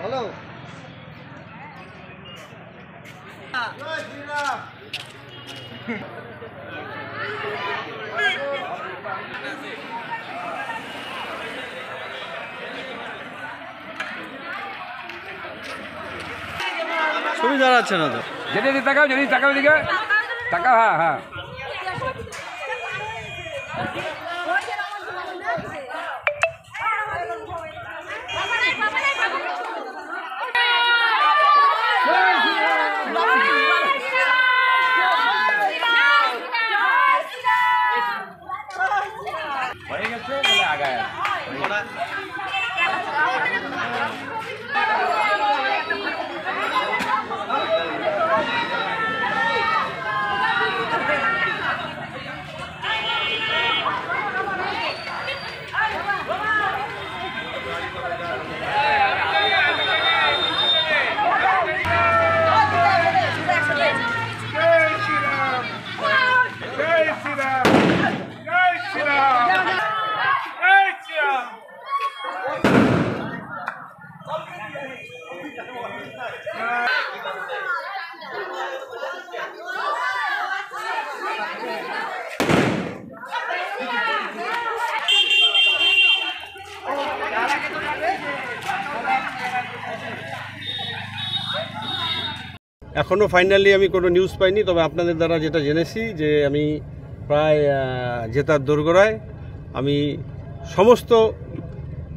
Hello ছবি দাঁড়াচ্ছে না তো। যদি তাকাও দিকে তাকাও। হ্যাঁ হ্যাঁ হয়ে গেছে বলে আগায় এখনও ফাইনালি আমি কোনো নিউজ পাইনি, তবে আপনাদের দ্বারা যেটা জেনেছি যে আমি প্রায় জেতার দোরগোড়ায়। আমি সমস্ত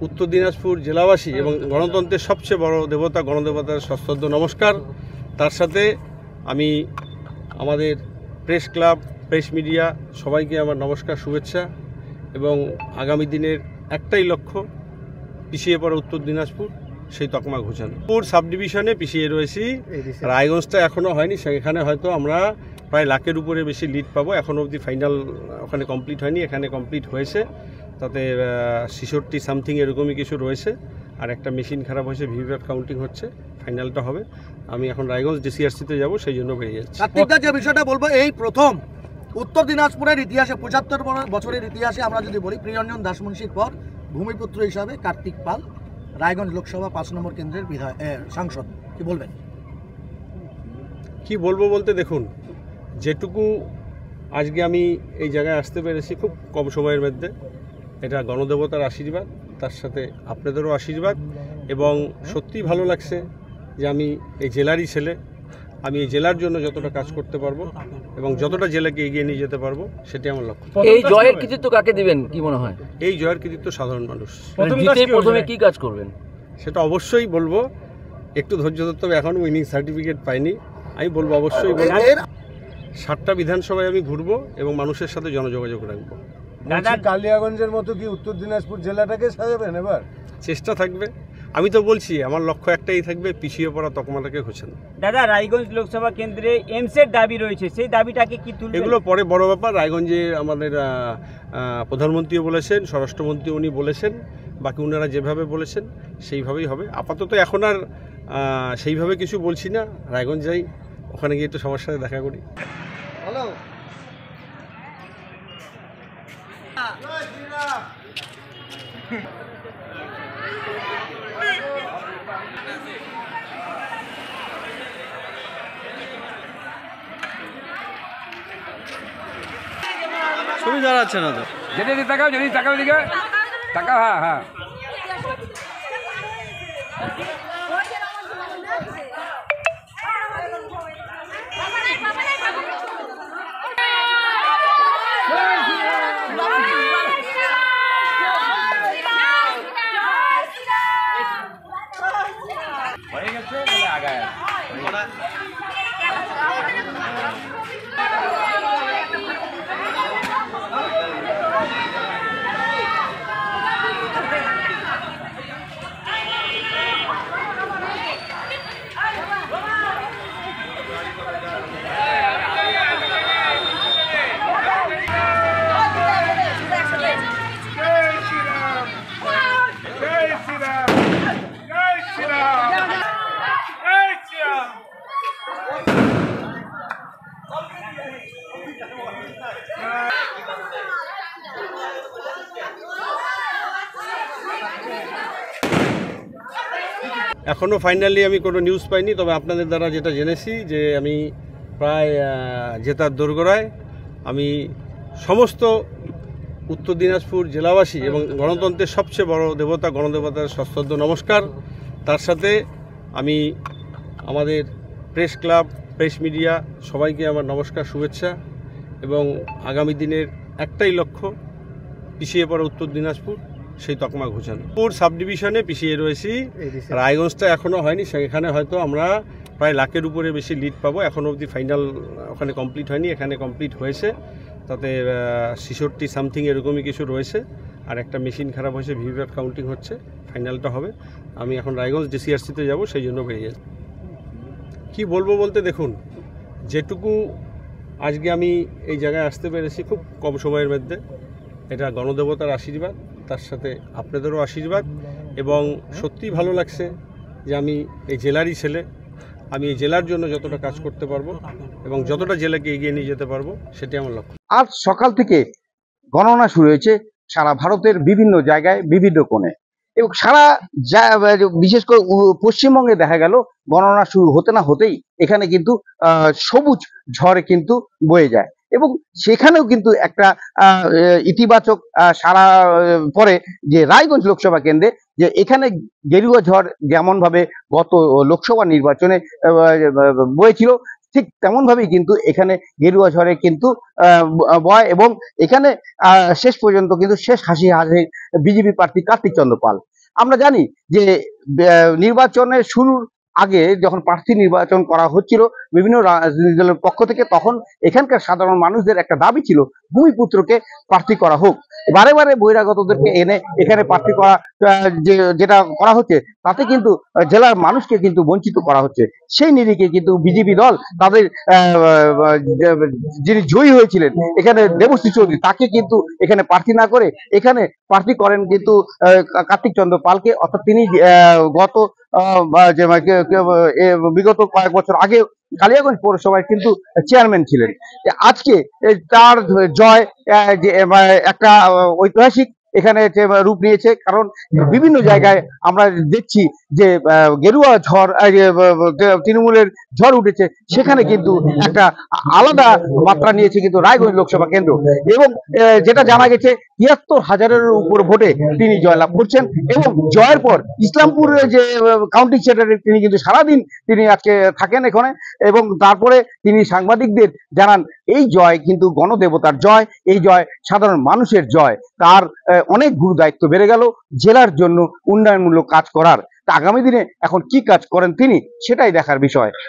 উত্তর দিনাজপুর জেলাবাসী এবং গণতন্ত্রের সবচেয়ে বড় দেবতা গণদেবতার সশ্রদ্ধ নমস্কার। তার সাথে আমি আমাদের প্রেস ক্লাব, প্রেস মিডিয়া সবাইকে আমার নমস্কার, শুভেচ্ছা। এবং আগামী দিনের একটাই লক্ষ্য, পিছিয়ে পড়া উত্তর দিনাজপুর সেই তকমা ঘোচানো। সাব ডিভিশনে পিছিয়ে রয়েছি, রায়গঞ্জটা এখনও হয়নি, সেখানে হয়তো আমরা প্রায় লাখের উপরে বেশি লিড পাবো। এখনও অবধি ফাইনাল ওখানে কমপ্লিট হয়নি, এখানে কমপ্লিট হয়েছে। তাতে 66 সামথিং এরকমই কিছু রয়েছে। আর একটা মেশিন খারাপ হয়েছে, ভিভিপ্যাট কাউন্টিং হচ্ছে, ফাইনালটা হবে। আমি এখন রায়গঞ্জ ডিসিআরসিতে যাব, সেই জন্য বেরিয়ে যাচ্ছি। কার্তিকদা, যে বিষয়টা বলবো, এই প্রথম উত্তর দিনাজপুরের ইতিহাসে 75 বছরের ইতিহাসে আমরা যদি বলি, প্রিয়রঞ্জন দাসমুন্সির পর ভূমিপুত্র হিসাবে কার্তিক পাল রায়গঞ্জ লোকসভা 5 নম্বর কেন্দ্রের সাংসদ। কি বলবেন? কি বলবো বলতে, দেখুন, যেটুকু আজকে আমি এই জায়গায় আসতে পেরেছি খুব কম সময়ের মধ্যে, এটা গণদেবতার আশীর্বাদ, তার সাথে আপনাদেরও আশীর্বাদ। এবং সত্যিই ভালো লাগছে যে আমি এই জেলারই ছেলে, আমি এই জেলার জন্য যতটা কাজ করতে পারবো এবং যতটা জেলাকে এগিয়ে নিয়ে যেতে পারবো, সেটি আমার লক্ষ্য। এই জয়ের কৃতিত্ব কাকে দিবেন কি মনে হয়? এই জয়ের কৃতিত্ব সাধারণ মানুষ। প্রথমে কি কাজ করবেন সেটা অবশ্যই বলবো, একটু ধৈর্য ধরতে হবে, এখন উইনিং সার্টিফিকেট পাইনি। আমি বলবো, অবশ্যই বলবো, 7টা বিধানসভায় আমি ঘুরবো এবং মানুষের সাথে জনযোগাযোগ রাখবো। দাদা, কালিয়াগঞ্জের মতো কি উত্তর দিনাজপুর জেলাটাকে সাজাবেন এবার? চেষ্টা থাকবে। আমি তো বলছি, আমার লক্ষ্য একটাই থাকবে, পিছিয়ে পড়া তকমাটাকে ঘোচানো। দাদা, রায়গঞ্জ লোকসভা কেন্দ্রে এমসের দাবি রয়েছে, সেই দাবিটাকে কি তুলবেন? এগুলো পরে বড় ব্যাপার। রায়গঞ্জে আমাদের প্রধানমন্ত্রীও বলেছেন, স্বরাষ্ট্রমন্ত্রী উনি বলেছেন, বাকি ওনারা যেভাবে বলেছেন সেইভাবেই হবে। আপাতত এখন আর সেইভাবে কিছু বলছি না। রায়গঞ্জ যাই, ওখানে গিয়ে একটু সবার সাথে দেখা করি। হ্যালো ছবি দাঁড়াচ্ছে না তো। যদি তাকাও দিকে তাকাও। হ্যাঁ হ্যাঁ হয়ে গেছে বলে আগায় এখনও ফাইনালি আমি কোনো নিউজ পাইনি, তবে আপনাদের দ্বারা যেটা জেনেছি যে আমি প্রায় জেতার দোরগোড়ায়। আমি সমস্ত উত্তর দিনাজপুর জেলাবাসী এবং গণতন্ত্রের সবচেয়ে বড় দেবতা গণদেবতার সশ্রদ্ধ নমস্কার। তার সাথে আমি আমাদের প্রেস ক্লাব, প্রেস মিডিয়া সবাইকে আমার নমস্কার, শুভেচ্ছা। এবং আগামী দিনের একটাই লক্ষ্য, পিছিয়ে পড়া উত্তর দিনাজপুর সেই তকমা ঘোচানো। সাব ডিভিশনে পিছিয়ে রয়েছি, রায়গঞ্জটা এখনও হয়নি, সেখানে হয়তো আমরা প্রায় লাখের উপরে বেশি লিড পাবো। এখনও অবধি ফাইনাল ওখানে কমপ্লিট হয়নি, এখানে কমপ্লিট হয়েছে। তাতে 66 সামথিং এরকমই কিছু রয়েছে। আর একটা মেশিন খারাপ হয়েছে, ভিভিপ্যাট কাউন্টিং হচ্ছে, ফাইনালটা হবে। আমি এখন রায়গঞ্জ ডিসিআরসিতে যাব, সেই জন্য বেরিয়ে যাচ্ছি। কী বলবো বলতে, দেখুন, যেটুকু আজকে আমি এই জায়গায় আসতে পেরেছি খুব কম সময়ের মধ্যে, এটা গণদেবতার আশীর্বাদ, তার সাথে আপনাদেরও আশীর্বাদ। এবং সত্যিই ভালো লাগছে যে আমি এই জেলারই ছেলে, আমি এই জেলার জন্য যতটা কাজ করতে পারবো এবং যতটা জেলাকে এগিয়ে নিয়ে যেতে পারবো, সেটাই আমার লক্ষ্য। আজ সকাল থেকে গণনা শুরু হয়েছে সারা ভারতের বিভিন্ন জায়গায়, বিভিন্ন কোণে, এবং সারা বিশেষ করে পশ্চিমবঙ্গে দেখা গেল গণনা শুরু হতে না হতেই এখানে কিন্তু সবুজ ঝড় কিন্তু বয়ে যায়, এবং সেখানেও কিন্তু একটা ইতিবাচক সারা পরে যে রায়গঞ্জ লোকসভা কেন্দ্রে, যে এখানে গেরুয়া ঝড় যেমন ভাবে গত লোকসভা নির্বাচনে বয়েছিল, ঠিক তেমন ভাবেই কিন্তু এখানে গেরুয়া ঝড়ে কিন্তু বয়, এবং এখানে শেষ পর্যন্ত কিন্তু শেষ হাসি হাসে বিজেপি প্রার্থী কার্তিক চন্দ্র পাল। আমরা জানি যে নির্বাচনের শুরুর আগে যখন প্রার্থী নির্বাচন করা হচ্ছিল বিভিন্ন রাজনৈতিক দলের পক্ষ থেকে, তখন এখানকার সাধারণ মানুষদের একটা দাবি ছিল ভূমিপুত্রকে প্রার্থী করা হোক। বারে বারে বহিরাগতদেরকে এনে এখানে প্রার্থী করা যেটা করা হচ্ছে, তাতে কিন্তু জেলার মানুষকে কিন্তু বঞ্চিত করা হচ্ছে। সেই নিরিখে কিন্তু বিজেপি দল তাদের যিনি জয়ী হয়েছিলেন এখানে দেবশ্রী চৌধুরী, তাকে কিন্তু এখানে প্রার্থী না করে এখানে প্রার্থী করেন কিন্তু কার্তিক চন্দ্র পালকে, অর্থাৎ তিনি গত বিগত কয়েক বছর আগে কালিয়াগঞ্জ পৌরসভায় কিন্তু চেয়ারম্যান ছিলেন। আজকে তার জয় যে একটা ঐতিহাসিক এখানে রূপ নিয়েছে, কারণ বিভিন্ন জায়গায় আমরা দেখছি যে গেরুয়া ঝড়, তৃণমূলের ঝড় উঠেছে, সেখানে কিন্তু একটা আলাদা মাত্রা নিয়েছে কিন্তু রায়গঞ্জ লোকসভা কেন্দ্র। এবং যেটা জানা গেছে ৭৩,০০০-এর উপর ভোটে তিনি জয়লাভ করছেন, এবং জয়ের পর ইসলামপুরের যে কাউন্টিং সেক্রেটারি, তিনি কিন্তু সারাদিন তিনি আজকে থাকেন এখানে, এবং তারপরে তিনি সাংবাদিকদের জানান এই জয় কিন্তু গণদেবতার জয়, এই জয় সাধারণ মানুষের জয়। তার অনেক গুরু দায়িত্ব বেড়ে গেল জেলার জন্য উন্নয়নমূলক কাজ করার। তা আগামী দিনে এখন কি কাজ করেন তিনি, সেটাই দেখার বিষয়।